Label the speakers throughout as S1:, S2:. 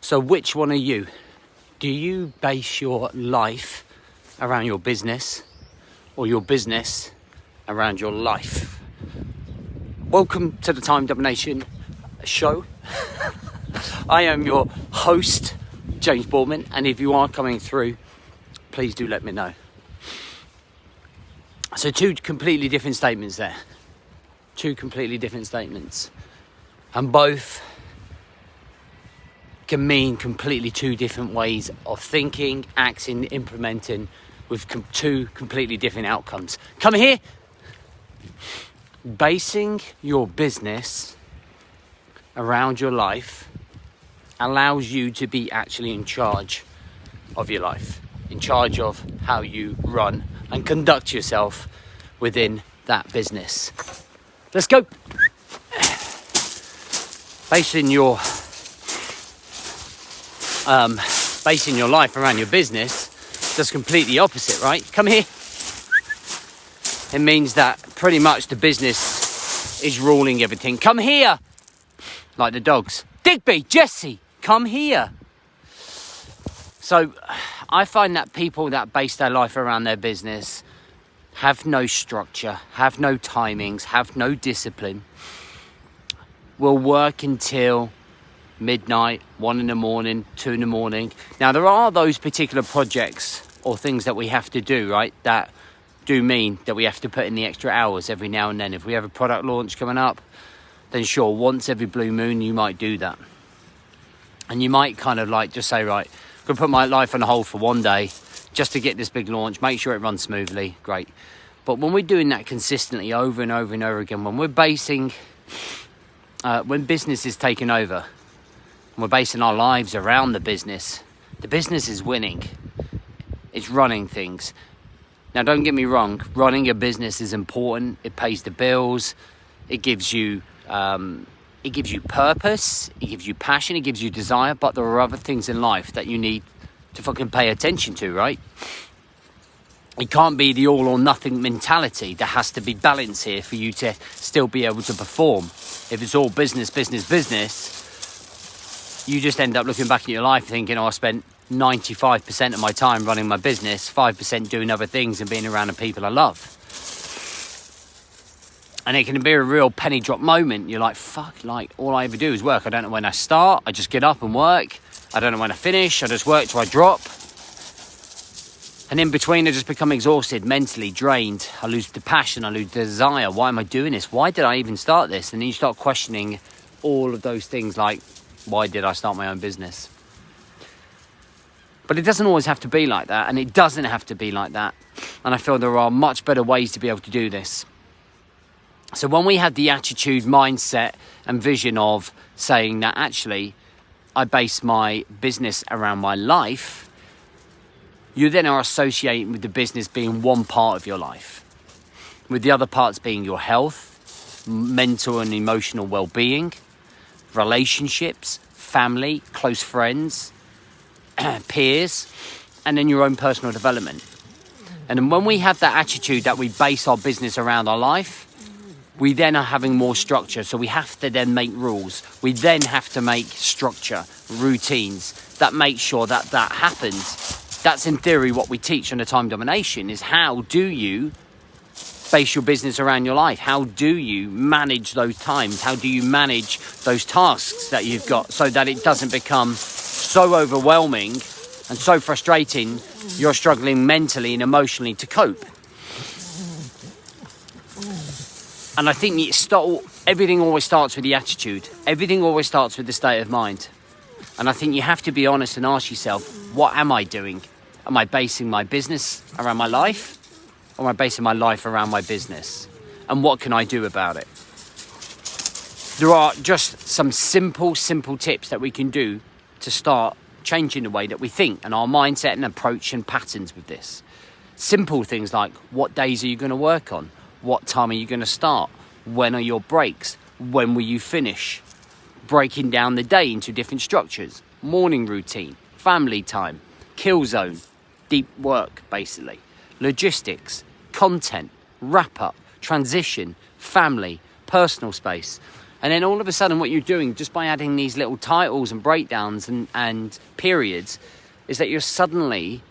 S1: So which one are you? Do you base your life around your business or your business around your life? Welcome to the Time Domination show. I am your host, James Boardman, and if you are coming through, please do let me know. So two completely different statements there. Two completely different statements. And both can mean completely two different ways of thinking, acting, implementing, with two completely different outcomes. Come here. Basing your business around your life allows you to be actually in charge of your life, in charge of how you run and conduct yourself within that business. Let's go. Basing your life around your business does completely opposite, right? Come here. It means that pretty much the business is ruling everything. Come here. Like the dogs. Digby, Jesse, come here. So I find that people that base their life around their business have no structure, have no timings, have no discipline, will work until midnight, 1 a.m, 2 a.m. Now, there are those particular projects or things that we have to do, right? That do mean that we have to put in the extra hours every now and then. If we have a product launch coming up, then sure, once every blue moon, you might do that. And you might kind of like just say, right, I'm going to put my life on hold for one day just to get this big launch, make sure it runs smoothly, great. But when we're doing that consistently over and over and over again, when we're basing, when business is taken over, and we're basing our lives around the business is winning. It's running things. Now, don't get me wrong, running a business is important. It pays the bills. It gives you purpose. It gives you passion. It gives you desire. But there are other things in life that you need to fucking pay attention to, right? It can't be the all or nothing mentality. There has to be balance here for you to still be able to perform. If it's all business, you just end up looking back at your life thinking, I spent 95% of my time running my business, 5% doing other things and being around the people I love. And it can be a real penny drop moment. You're like, fuck, like all I ever do is work. I don't know when I start. I just get up and work. I don't know when I finish. I just work till I drop. And in between, I just become exhausted, mentally drained. I lose the passion. I lose the desire. Why am I doing this? Why did I even start this? And then you start questioning all of those things like, why did I start my own business? But it doesn't always have to be like that. And it doesn't have to be like that. And I feel there are much better ways to be able to do this. So when we have the attitude, mindset and vision of saying that actually I base my business around my life, you then are associating with the business being one part of your life, with the other parts being your health, mental and emotional well-being, relationships, family, close friends, peers, and then your own personal development. And when we have that attitude that we base our business around our life, we then are having more structure. So we have to then make rules. We then have to make structure, routines that make sure that that happens. That's in theory what we teach on the Time Domination is how do you base your business around your life? How do you manage those times? How do you manage those tasks that you've got so that it doesn't become so overwhelming and so frustrating you're struggling mentally and emotionally to cope? And I think everything always starts with the attitude. Everything always starts with the state of mind. And I think you have to be honest and ask yourself, what am I doing? Am I basing my business around my life? Or am I basing my life around my business? And what can I do about it? There are just some simple tips that we can do to start changing the way that we think and our mindset and approach and patterns with this. Simple things like, what days are you going to work on? What time are you going to start? When are your breaks? When will you finish? Breaking down the day into different structures. Morning routine, family time, kill zone, deep work basically. Logistics, content, wrap up, transition, family, personal space. And then all of a sudden what you're doing just by adding these little titles and breakdowns and periods is that you're suddenly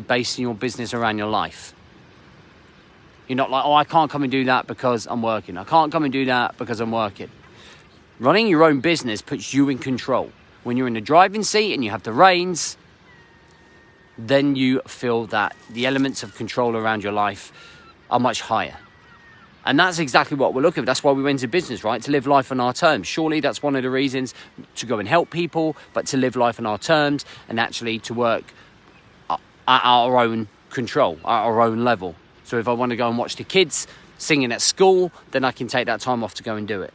S1: basing your business around your life. You're not like, oh, I can't come and do that because I'm working. I can't come and do that because I'm working. Running your own business puts you in control. When you're in the driving seat and you have the reins, then you feel that the elements of control around your life are much higher. And that's exactly what we're looking for. That's why we went into business, right? To live life on our terms. Surely that's one of the reasons to go and help people, but to live life on our terms and actually to work at our own control, at our own level. So if I want to go and watch the kids singing at school, then I can take that time off to go and do it.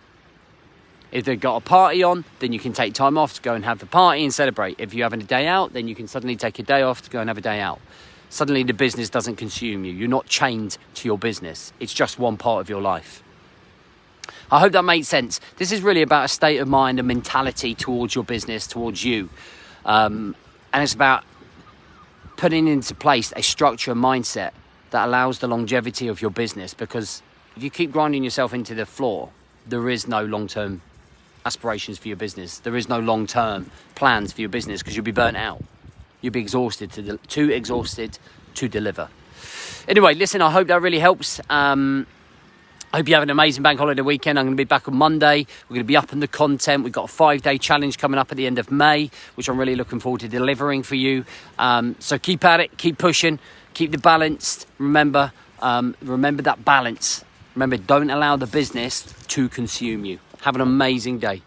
S1: If they've got a party on, then you can take time off to go and have the party and celebrate. If you're having a day out, then you can suddenly take a day off to go and have a day out. Suddenly the business doesn't consume you. You're not chained to your business. It's just one part of your life. I hope that makes sense. This is really about a state of mind, a mentality towards your business, towards you. And it's about putting into place a structure, mindset that allows the longevity of your business. Because if you keep grinding yourself into the floor, there is no long-term aspirations for your business. There is no long-term plans for your business because you'll be burnt out. You'll be exhausted, too exhausted to deliver. Anyway, listen, I hope that really helps. I hope you have an amazing bank holiday weekend. I'm going to be back on Monday. We're going to be upping the content. We've got a 5-day challenge coming up at the end of May, which I'm really looking forward to delivering for you. So keep at it, keep pushing, keep the balance. Remember that balance. Remember, don't allow the business to consume you. Have an amazing day.